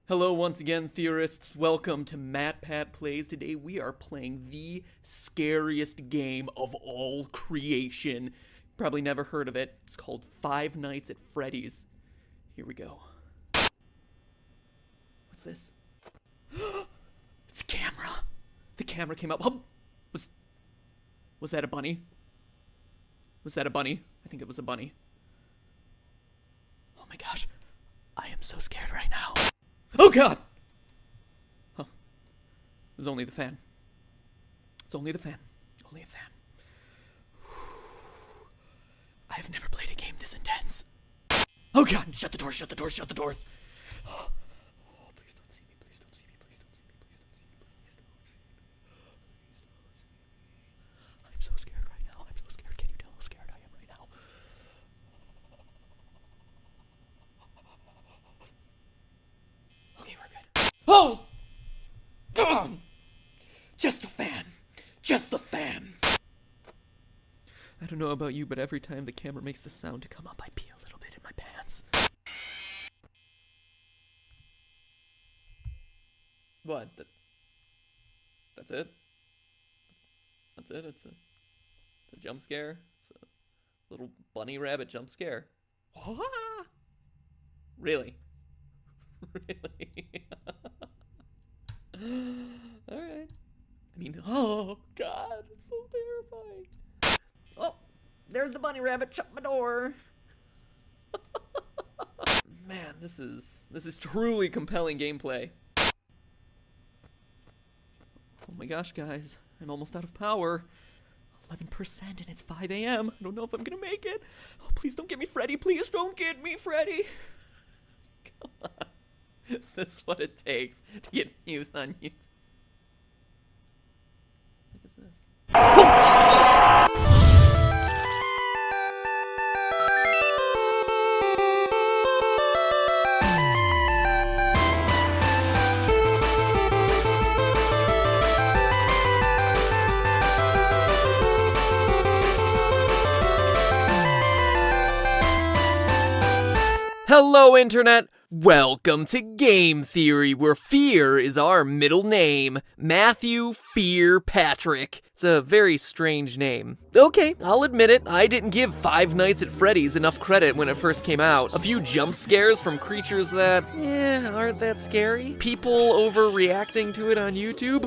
Hello once again, theorists. Welcome to Matt Pat Plays. Today we are playing the scariest game of all creation. Probably never heard of it. It's called Five Nights at Freddy's. Here we go. What's this? It's a camera. The camera came up. Oh, was that a bunny? Was that a bunny? I think it was a bunny. Oh my gosh. I am so scared right now. Oh god! Oh. It was only the fan. It's only the fan. Only a fan. I have never played a game this intense. Oh god! Shut the doors, shut the doors, shut the doors! Oh, please don't see me, please don't see me, please don't see me, please don't see me, please don't see me. I'm so scared right now, I'm so scared. Can you tell how scared I am right now? Okay, we're good. Oh! Just the fan. Just the fan. I don't know about you, but every time the camera makes the sound to come up, I pee a little bit in my pants. What? That's it? That's it? It's a jump scare? It's a little bunny rabbit jump scare. Really? Really? Alright. I mean, oh god, it's so terrifying. Oh, there's the bunny rabbit, shut my door. Man, this is truly compelling gameplay. Oh my gosh, guys, I'm almost out of power. 11% and it's 5 a.m. I don't know if I'm gonna make it. Oh, please don't get me, Freddy. Please don't get me, Freddy. Come on. Is this what it takes to get views on YouTube? What is this? Hello, Internet! Welcome to Game Theory, where fear is our middle name. Matthew Fear Patrick. It's a very strange name. Okay, I'll admit it, I didn't give Five Nights at Freddy's enough credit when it first came out. A few jump scares from creatures that, aren't that scary. People overreacting to it on YouTube.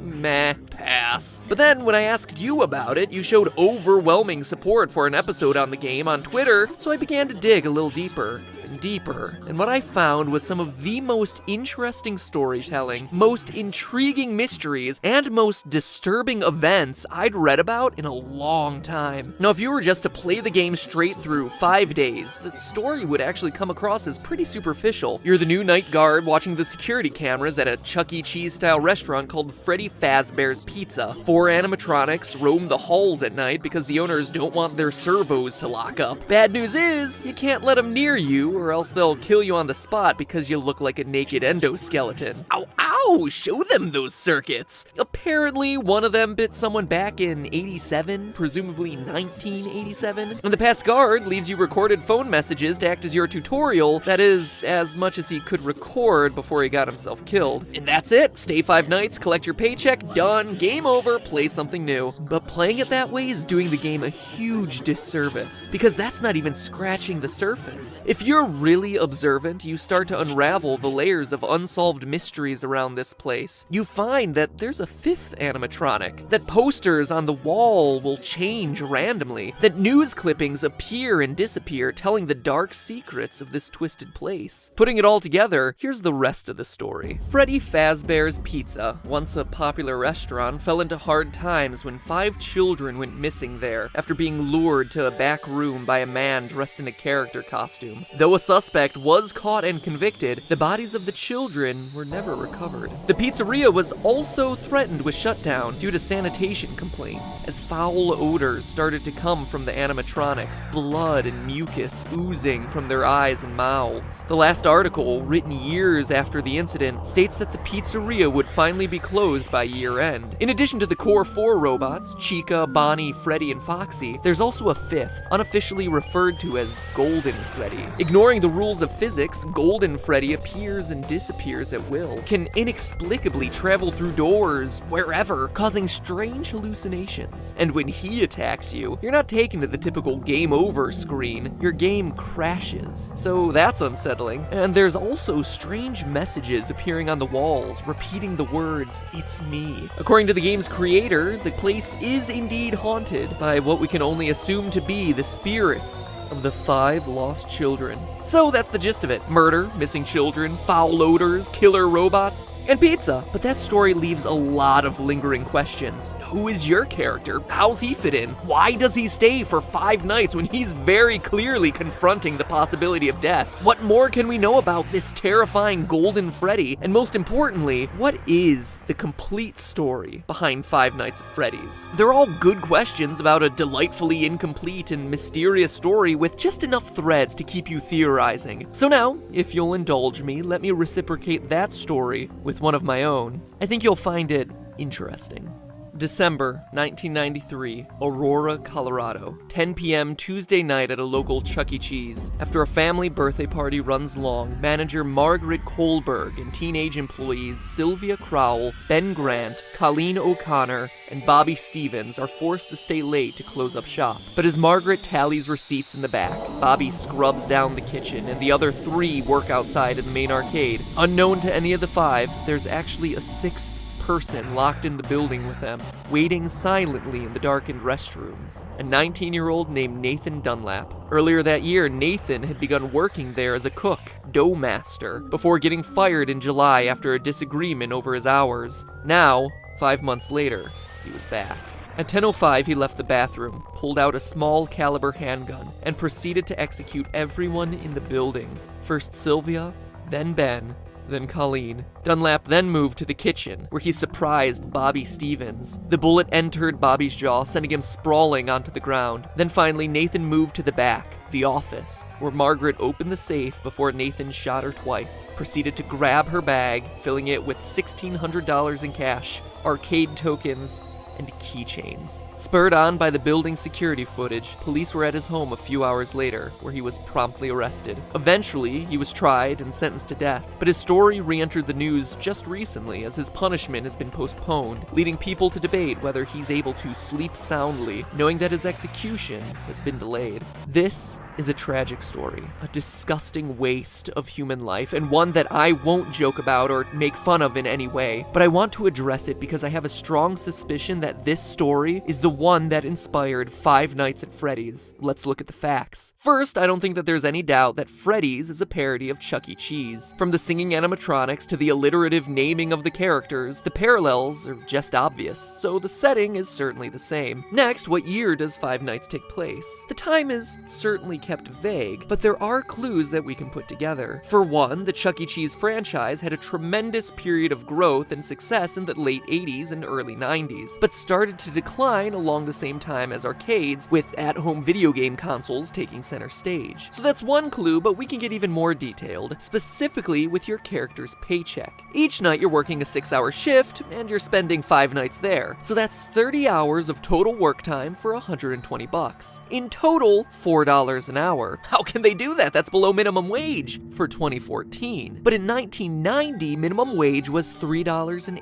Meh, pass. But then when I asked you about it, you showed overwhelming support for an episode on the game on Twitter, so I began to dig a little deeper. And what I found was some of the most interesting storytelling, most intriguing mysteries, and most disturbing events I'd read about in a long time. Now, if you were just to play the game straight through 5 days, the story would actually come across as pretty superficial. You're the new night guard watching the security cameras at a Chuck E. Cheese-style restaurant called Freddy Fazbear's Pizza. 4 animatronics roam the halls at night because the owners don't want their servos to lock up. Bad news is, you can't let them near you, or else they'll kill you on the spot because you look like a naked endoskeleton. Ow, ow! Show them those circuits! Apparently, one of them bit someone back in 87, presumably 1987. And the past guard leaves you recorded phone messages to act as your tutorial, that is, as much as he could record before he got himself killed. And that's it! Stay 5 nights, collect your paycheck, done, game over, play something new. But playing it that way is doing the game a huge disservice, because that's not even scratching the surface. If you're really observant, you start to unravel the layers of unsolved mysteries around this place. You find that there's a 5th animatronic, that posters on the wall will change randomly, that news clippings appear and disappear, telling the dark secrets of this twisted place. Putting it all together, here's the rest of the story. Freddy Fazbear's Pizza, once a popular restaurant, fell into hard times when 5 children went missing there after being lured to a back room by a man dressed in a character costume. Though a suspect was caught and convicted, the bodies of the children were never recovered. The pizzeria was also threatened Island was shut down due to sanitation complaints, as foul odors started to come from the animatronics, blood and mucus oozing from their eyes and mouths. The last article, written years after the incident, states that the pizzeria would finally be closed by year-end. In addition to the core 4 robots, Chica, Bonnie, Freddy, and Foxy, there's also a 5th, unofficially referred to as Golden Freddy. Ignoring the rules of physics, Golden Freddy appears and disappears at will, can inexplicably travel through doors, wherever, causing strange hallucinations. And when he attacks you, you're not taken to the typical game over screen, your game crashes. So that's unsettling. And there's also strange messages appearing on the walls, repeating the words, "It's me." According to the game's creator, the place is indeed haunted by what we can only assume to be the spirits of the 5 lost children. So that's the gist of it. Murder, missing children, foul odors, killer robots, and pizza. But that story leaves a lot of lingering questions. Who is your character? How's he fit in? Why does he stay for 5 nights when he's very clearly confronting the possibility of death? What more can we know about this terrifying Golden Freddy? And most importantly, what is the complete story behind Five Nights at Freddy's? They're all good questions about a delightfully incomplete and mysterious story with just enough threads to keep you theorizing. So now, if you'll indulge me, let me reciprocate that story with one of my own. I think you'll find it interesting. December 1993, Aurora, Colorado. 10 p.m. Tuesday night at a local Chuck E. Cheese. After a family birthday party runs long, manager Margaret Kohlberg and teenage employees Sylvia Crowell, Ben Grant, Colleen O'Connor, and Bobby Stevens are forced to stay late to close up shop. But as Margaret tallies receipts in the back, Bobby scrubs down the kitchen, and the other 3 work outside in the main arcade. Unknown to any of the 5, there's actually a 6th person locked in the building with them, waiting silently in the darkened restrooms. A 19-year-old named Nathan Dunlap. Earlier that year, Nathan had begun working there as a cook, dough master, before getting fired in July after a disagreement over his hours. Now, 5 months later, he was back. At 10:05, he left the bathroom, pulled out a small caliber handgun, and proceeded to execute everyone in the building. First Sylvia, then Ben, then Colleen. Dunlap then moved to the kitchen, where he surprised Bobby Stevens. The bullet entered Bobby's jaw, sending him sprawling onto the ground. Then finally, Nathan moved to the back, the office, where Margaret opened the safe before Nathan shot her twice, proceeded to grab her bag, filling it with $1,600 in cash, arcade tokens, and keychains. Spurred on by the building security footage, police were at his home a few hours later, where he was promptly arrested. Eventually, he was tried and sentenced to death, but his story re-entered the news just recently as his punishment has been postponed, leading people to debate whether he's able to sleep soundly, knowing that his execution has been delayed. This is a tragic story, a disgusting waste of human life, and one that I won't joke about or make fun of in any way, but I want to address it because I have a strong suspicion that this story is the one that inspired Five Nights at Freddy's. Let's look at the facts. First, I don't think that there's any doubt that Freddy's is a parody of Chuck E. Cheese. From the singing animatronics to the alliterative naming of the characters, the parallels are just obvious, so the setting is certainly the same. Next, what year does Five Nights take place? The time is certainly kept vague, but there are clues that we can put together. For one, the Chuck E. Cheese franchise had a tremendous period of growth and success in the late 80s and early 90s, but started to decline along the same time as arcades, with at-home video game consoles taking center stage. So that's one clue, but we can get even more detailed, specifically with your character's paycheck. Each night you're working a 6-hour shift, and you're spending 5 nights there. So that's 30 hours of total work time for $120. In total, $4 an hour. How can they do that? That's below minimum wage for 2014. But in 1990, minimum wage was $3.80.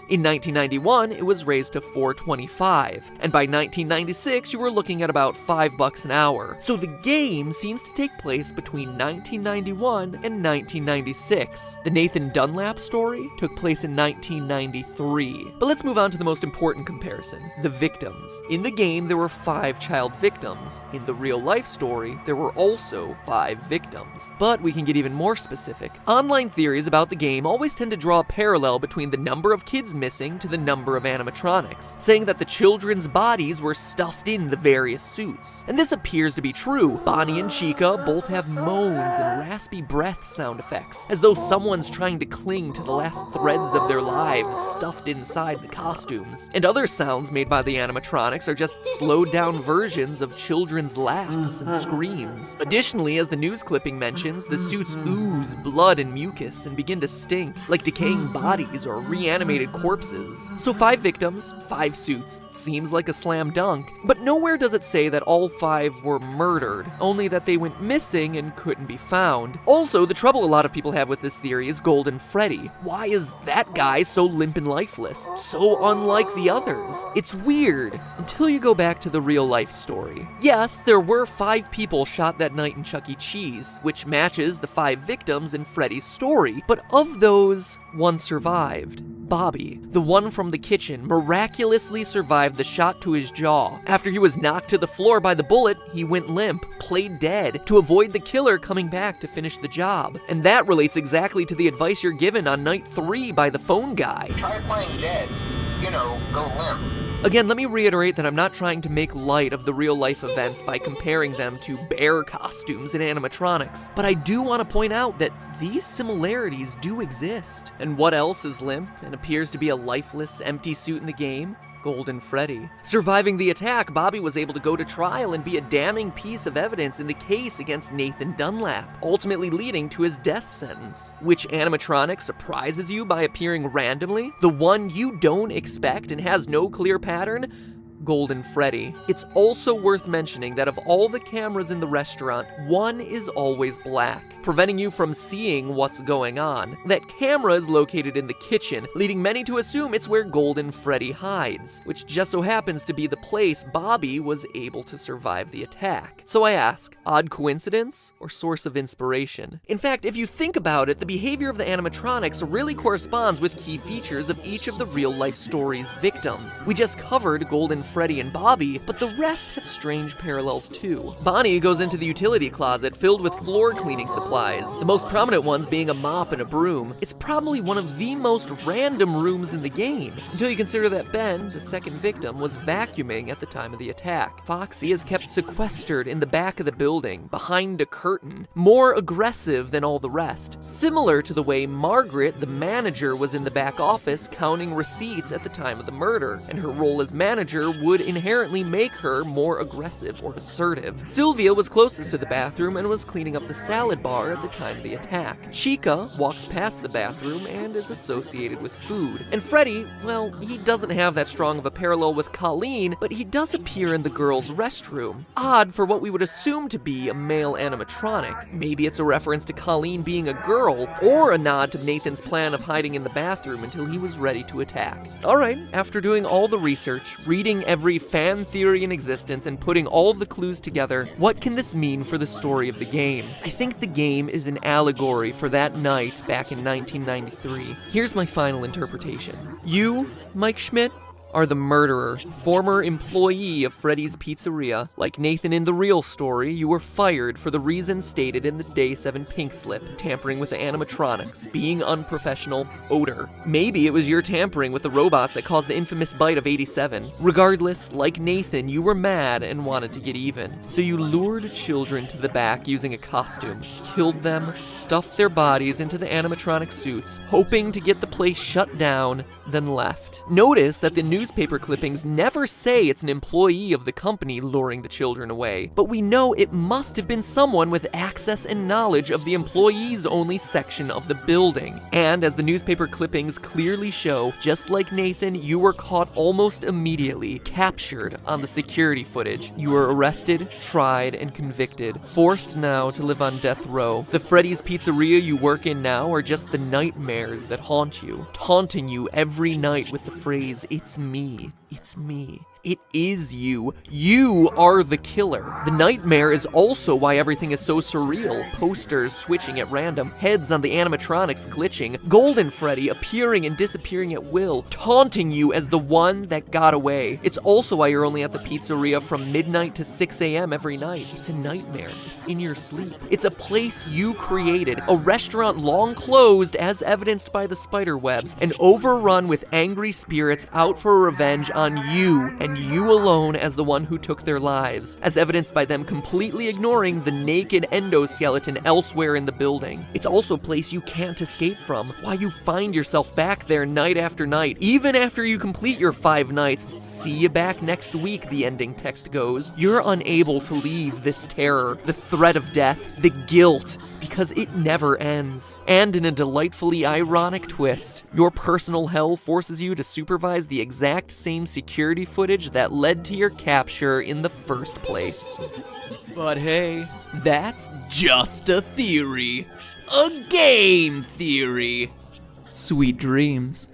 In 1991, it was raised to $4.25. And by 1996, you were looking at about $5 an hour. So the game seems to take place between 1991 and 1996. The Nathan Dunlap story took place in 1993. But let's move on to the most important comparison, the victims. In the game, there were 5 child victims. In the real-life story, there were also 5 victims. But we can get even more specific. Online theories about the game always tend to draw a parallel between the number of kids missing to the number of animatronics, saying that the children's bodies were stuffed in the various suits. And this appears to be true. Bonnie and Chica both have moans and raspy breath sound effects, as though someone's trying to clean cling to the last threads of their lives stuffed inside the costumes. And other sounds made by the animatronics are just slowed down versions of children's laughs and screams. Additionally, as the news clipping mentions, the suits ooze blood and mucus and begin to stink like decaying bodies or reanimated corpses. So 5 victims, 5 suits, seems like a slam dunk, but nowhere does it say that all 5 were murdered, only that they went missing and couldn't be found. Also, the trouble a lot of people have with this theory is Golden Freddy. Why is that guy so limp and lifeless? So unlike the others. It's weird, until you go back to the real life story. Yes, there were 5 people shot that night in Chuck E. Cheese, which matches the 5 victims in Freddy's story, but of those, 1 survived. Bobby, the one from the kitchen, miraculously survived the shot to his jaw. After he was knocked to the floor by the bullet, he went limp, played dead, to avoid the killer coming back to finish the job. And that relates exactly to the advice you're given on night 3 by the phone guy. Try playing dead. Go limp. Again, let me reiterate that I'm not trying to make light of the real-life events by comparing them to bear costumes and animatronics, but I do want to point out that these similarities do exist. And what else is limp and appears to be a lifeless, empty suit in the game? Golden Freddy. Surviving the attack, Bobby was able to go to trial and be a damning piece of evidence in the case against Nathan Dunlap, ultimately leading to his death sentence. Which animatronic surprises you by appearing randomly? The one you don't expect and has no clear pattern? Golden Freddy. It's also worth mentioning that of all the cameras in the restaurant, one is always black, preventing you from seeing what's going on. That camera is located in the kitchen, leading many to assume it's where Golden Freddy hides, which just so happens to be the place Bobby was able to survive the attack. So I ask, odd coincidence or source of inspiration? In fact, if you think about it, the behavior of the animatronics really corresponds with key features of each of the real-life story's victims. We just covered Golden Freddy and Bobby, but the rest have strange parallels too. Bonnie goes into the utility closet filled with floor cleaning supplies, the most prominent ones being a mop and a broom. It's probably one of the most random rooms in the game, until you consider that Ben, the second victim, was vacuuming at the time of the attack. Foxy is kept sequestered in the back of the building, behind a curtain, more aggressive than all the rest, similar to the way Margaret, the manager, was in the back office counting receipts at the time of the murder, and her role as manager would inherently make her more aggressive or assertive. Sylvia was closest to the bathroom and was cleaning up the salad bar at the time of the attack. Chica walks past the bathroom and is associated with food. And Freddy, well, he doesn't have that strong of a parallel with Colleen, but he does appear in the girls' restroom. Odd for what we would assume to be a male animatronic. Maybe it's a reference to Colleen being a girl, or a nod to Nathan's plan of hiding in the bathroom until he was ready to attack. Alright, after doing all the research, reading every fan theory in existence, and putting all the clues together, what can this mean for the story of the game? I think the game is an allegory for that night back in 1993. Here's my final interpretation. You, Mike Schmidt, are the murderer, former employee of Freddy's Pizzeria. Like Nathan in the real story, you were fired for the reasons stated in the Day 7 pink slip: tampering with the animatronics, being unprofessional, odor. Maybe it was your tampering with the robots that caused the infamous bite of 87. Regardless, like Nathan, you were mad and wanted to get even. So you lured children to the back using a costume, killed them, stuffed their bodies into the animatronic suits, hoping to get the place shut down, then left. Notice that the newspaper clippings never say it's an employee of the company luring the children away, but we know it must have been someone with access and knowledge of the employees only section of the building. And as the newspaper clippings clearly show, just like Nathan, you were caught almost immediately, captured on the security footage. You were arrested, tried, and convicted, forced now to live on death row. The Freddy's Pizzeria you work in now are just the nightmares that haunt you, taunting you every night with the phrase, "It's me, it's me." It is you. You are the killer. The nightmare is also why everything is so surreal. Posters switching at random, heads on the animatronics glitching, Golden Freddy appearing and disappearing at will, taunting you as the one that got away. It's also why you're only at the pizzeria from midnight to 6 a.m. every night. It's a nightmare. It's in your sleep. It's a place you created, a restaurant long closed as evidenced by the spider webs, and overrun with angry spirits out for revenge on you and you alone as the one who took their lives, as evidenced by them completely ignoring the naked endoskeleton elsewhere in the building. It's also a place you can't escape from. Why you find yourself back there night after night, even after you complete your 5 nights. See you back next week, the ending text goes. You're unable to leave this terror, the threat of death, the guilt, because it never ends. And in a delightfully ironic twist, your personal hell forces you to supervise the exact same security footage that led to your capture in the first place. But hey, that's just a theory. A game theory. Sweet dreams.